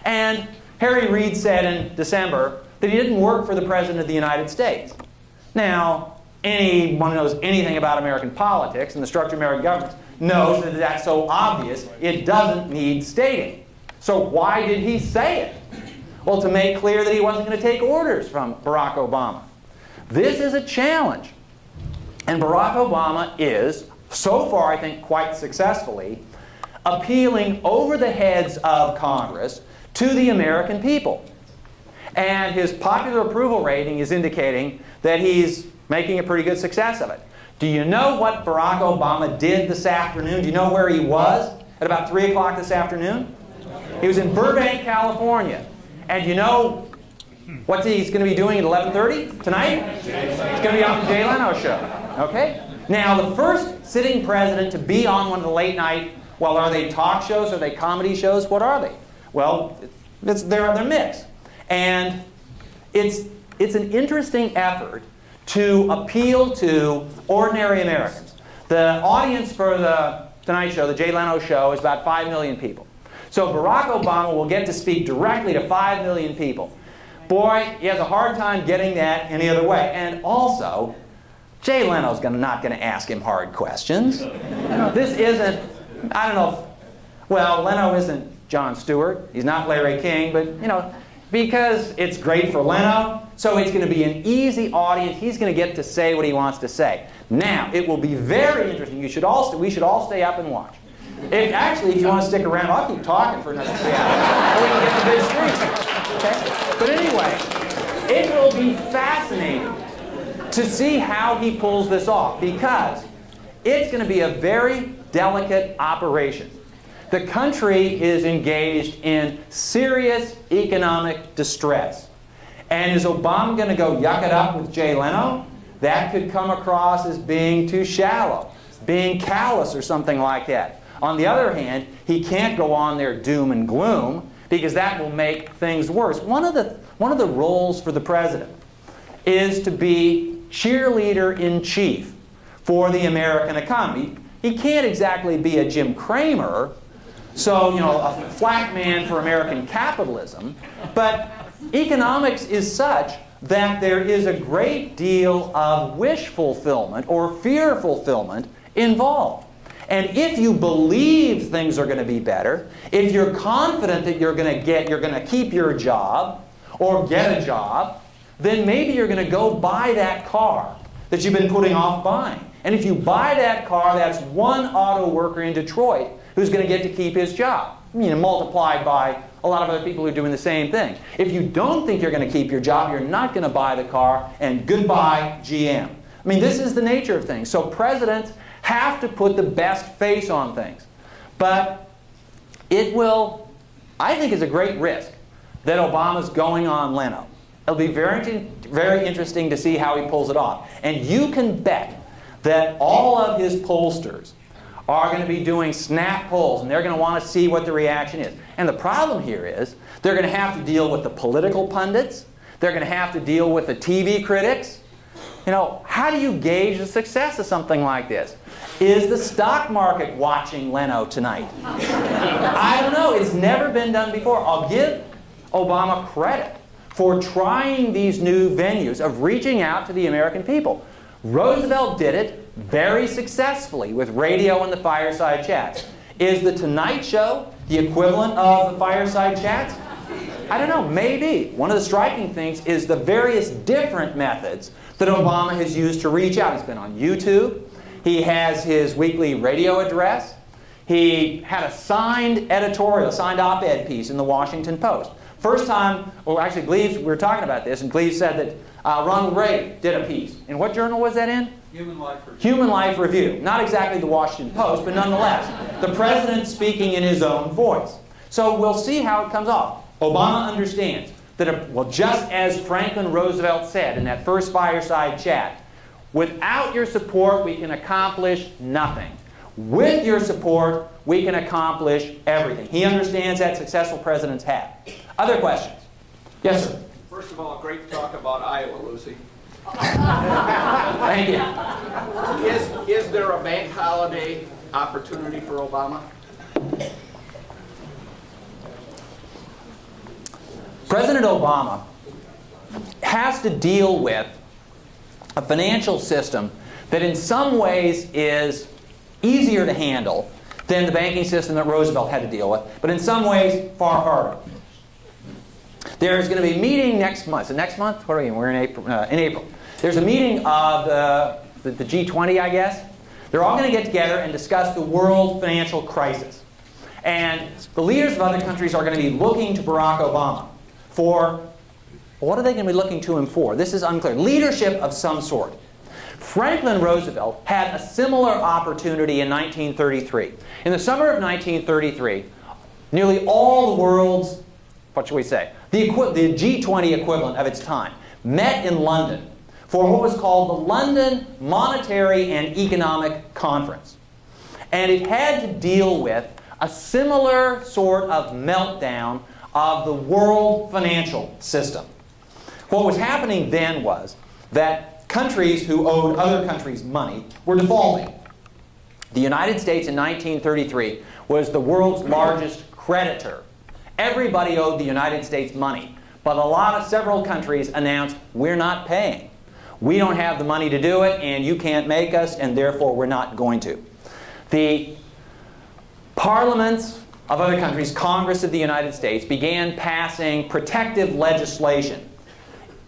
And Harry Reid said in December that he didn't work for the President of the United States. Now, anyone who knows anything about American politics and the structure of American governments knows that that's so obvious it doesn't need stating. So why did he say it? Well, to make clear that he wasn't going to take orders from Barack Obama. This is a challenge. And Barack Obama is, so far I think quite successfully, appealing over the heads of Congress to the American people. And his popular approval rating is indicating that he's making a pretty good success of it. Do you know what Barack Obama did this afternoon? Do you know where he was at about 3 o'clock this afternoon? He was in Burbank, California. And you know what he's going to be doing at 11:30 tonight? He's going to be on the Jay Leno show. Okay? Now, the first sitting president to be on one of the late night, well, are they talk shows? Are they comedy shows? What are they? Well, they're mixed. And it's an interesting effort to appeal to ordinary Americans. The audience for the Tonight Show, the Jay Leno show, is about 5 million people. So Barack Obama will get to speak directly to 5 million people. Boy, he has a hard time getting that any other way. And also, Jay Leno's not going to ask him hard questions. This isn't, I don't know, well, Leno isn't Jon Stewart. He's not Larry King, but, you know, because it's great for Leno, so it's going to be an easy audience. He's going to get to say what he wants to say. Now, it will be very interesting. We should all stay up and watch. Actually, if you want to stick around, I'll keep talking for another 3 hours. Or we can get the big screen. Okay? But anyway, it will be fascinating to see how he pulls this off, because it's going to be a very delicate operation. The country is engaged in serious economic distress. And is Obama going to go yuck it up with Jay Leno? That could come across as being too shallow, being callous or something like that. On the other hand, he can't go on there doom and gloom, because that will make things worse. One of the roles for the president is to be cheerleader-in-chief for the American economy. He can't exactly be a Jim Cramer, so, you know, a flat man for American capitalism, but economics is such that there is a great deal of wish fulfillment or fear fulfillment involved. And if you believe things are going to be better, if you're confident that you're going to keep your job or get a job, then maybe you're going to go buy that car that you've been putting off buying. And if you buy that car, that's one auto worker in Detroit who's going to get to keep his job. You know, multiplied by a lot of other people who are doing the same thing. If you don't think you're going to keep your job, you're not going to buy the car, and goodbye GM. I mean, this is the nature of things. So presidents have to put the best face on things. But it will, I think, is a great risk that Obama's going on Leno. It'll be very interesting to see how he pulls it off. And you can bet that all of his pollsters are going to be doing snap polls, and they're going to want to see what the reaction is. And the problem here is they're going to have to deal with the political pundits. They're going to have to deal with the TV critics. You know, how do you gauge the success of something like this? Is the stock market watching Leno tonight? I don't know. It's never been done before. I'll give Obama credit for trying these new venues of reaching out to the American people. Roosevelt did it very successfully with radio and the fireside chats. Is the Tonight Show the equivalent of the fireside chats? I don't know, maybe. One of the striking things is the various different methods that Obama has used to reach out. He's been on YouTube. He has his weekly radio address. He had a signed editorial, signed op-ed piece in the Washington Post. First time, well, actually, Gleaves, we were talking about this, and Gleaves said that Ronald Reagan did a piece. In what journal was that in? Human Life Review. Human Life Review. Not exactly the Washington Post, but nonetheless, the president speaking in his own voice. So we'll see how it comes off. Obama understands that, well, just as Franklin Roosevelt said in that first fireside chat, without your support, we can accomplish nothing. With your support, we can accomplish everything. He understands that successful presidents have. Other questions? Yes, sir. First of all, great talk about Iowa, Lucy. Thank you. Is there a bank holiday opportunity for Obama? President Obama has to deal with a financial system that in some ways is easier to handle than the banking system that Roosevelt had to deal with, but in some ways far harder. There's going to be a meeting next month. So next month? What are we in? We're in April. There's a meeting of the G20, I guess. They're all going to get together and discuss the world financial crisis. And the leaders of other countries are going to be looking to Barack Obama for, what are they going to be looking to him for? This is unclear. Leadership of some sort. Franklin Roosevelt had a similar opportunity in 1933. In the summer of 1933, nearly all the world's, what should we say, the G20 equivalent of its time, met in London for what was called the London Monetary and Economic Conference. And it had to deal with a similar sort of meltdown of the world financial system. What was happening then was that countries who owed other countries money were defaulting. The United States in 1933 was the world's largest creditor. Everybody owed the United States money, but several countries announced, we're not paying. We don't have the money to do it, and you can't make us, and therefore we're not going to. The parliaments of other countries, Congress of the United States, began passing protective legislation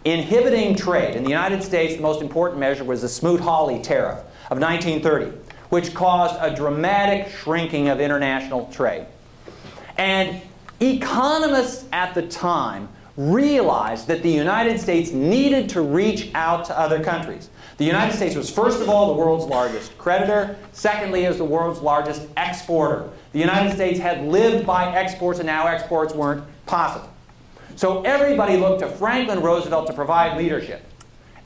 inhibiting trade. In the United States, the most important measure was the Smoot-Hawley Tariff of 1930, which caused a dramatic shrinking of international trade. And economists at the time realized that the United States needed to reach out to other countries. The United States was, first of all, the world's largest creditor. Secondly, as the world's largest exporter. The United States had lived by exports, and now exports weren't possible. So everybody looked to Franklin Roosevelt to provide leadership.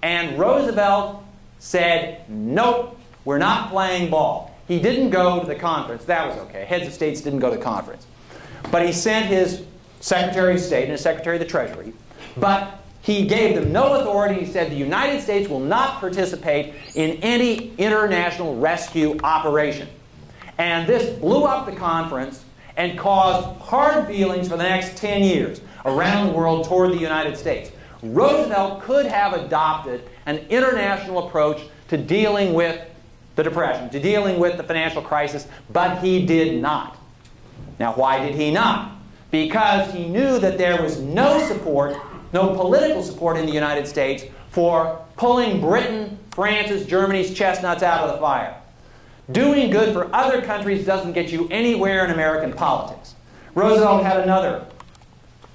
And Roosevelt said, nope, we're not playing ball. He didn't go to the conference. That was okay. Heads of states didn't go to the conference. But he sent his Secretary of State and his Secretary of the Treasury. But he gave them no authority. He said the United States will not participate in any international rescue operation. And this blew up the conference and caused hard feelings for the next 10 years around the world toward the United States. Roosevelt could have adopted an international approach to dealing with the Depression, to dealing with the financial crisis, but he did not. Now, why did he not? Because he knew that there was no support, no political support in the United States for pulling Britain, France's, Germany's chestnuts out of the fire. Doing good for other countries doesn't get you anywhere in American politics. Roosevelt had another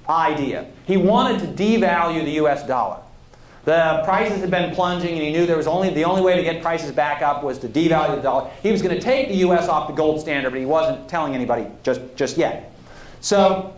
idea. He wanted to devalue the U.S. dollar. The prices had been plunging, and he knew there was the only way to get prices back up was to devalue the dollar. He was going to take the U.S. off the gold standard, but he wasn't telling anybody just yet. So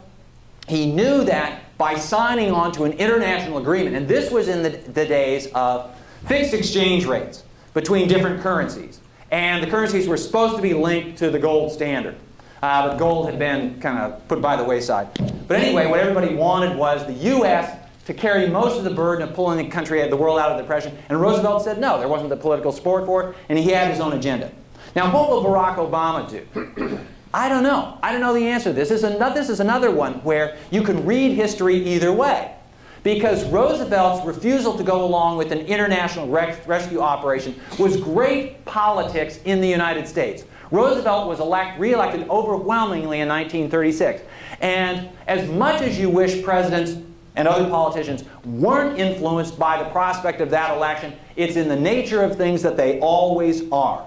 he knew that by signing on to an international agreement, and this was in the days of fixed exchange rates between different currencies, and the currencies were supposed to be linked to the gold standard. But gold had been kind of put by the wayside. But anyway, what everybody wanted was the U.S. to carry most of the burden of pulling the world out of the Depression. And Roosevelt said no, there wasn't the political support for it, and he had his own agenda. Now, what will Barack Obama do? I don't know. I don't know the answer to this. This is another one where you can read history either way. Because Roosevelt's refusal to go along with an international rescue operation was great politics in the United States. Roosevelt was re-elected overwhelmingly in 1936. And as much as you wish presidents and other politicians weren't influenced by the prospect of that election, it's in the nature of things that they always are.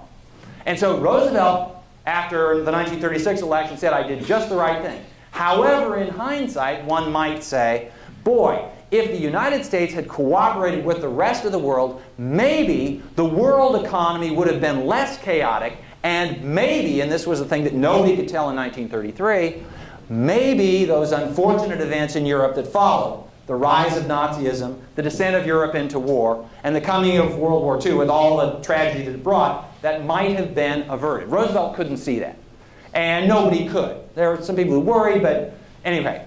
And so Roosevelt, after the 1936 election, said, I did just the right thing. However, in hindsight, one might say, boy, if the United States had cooperated with the rest of the world, maybe the world economy would have been less chaotic, and maybe, and this was the thing that nobody could tell in 1933, maybe those unfortunate events in Europe that followed, the rise of Nazism, the descent of Europe into war, and the coming of World War II with all the tragedy that it brought, that might have been averted. Roosevelt couldn't see that. And nobody could. There were some people who worried, but anyway.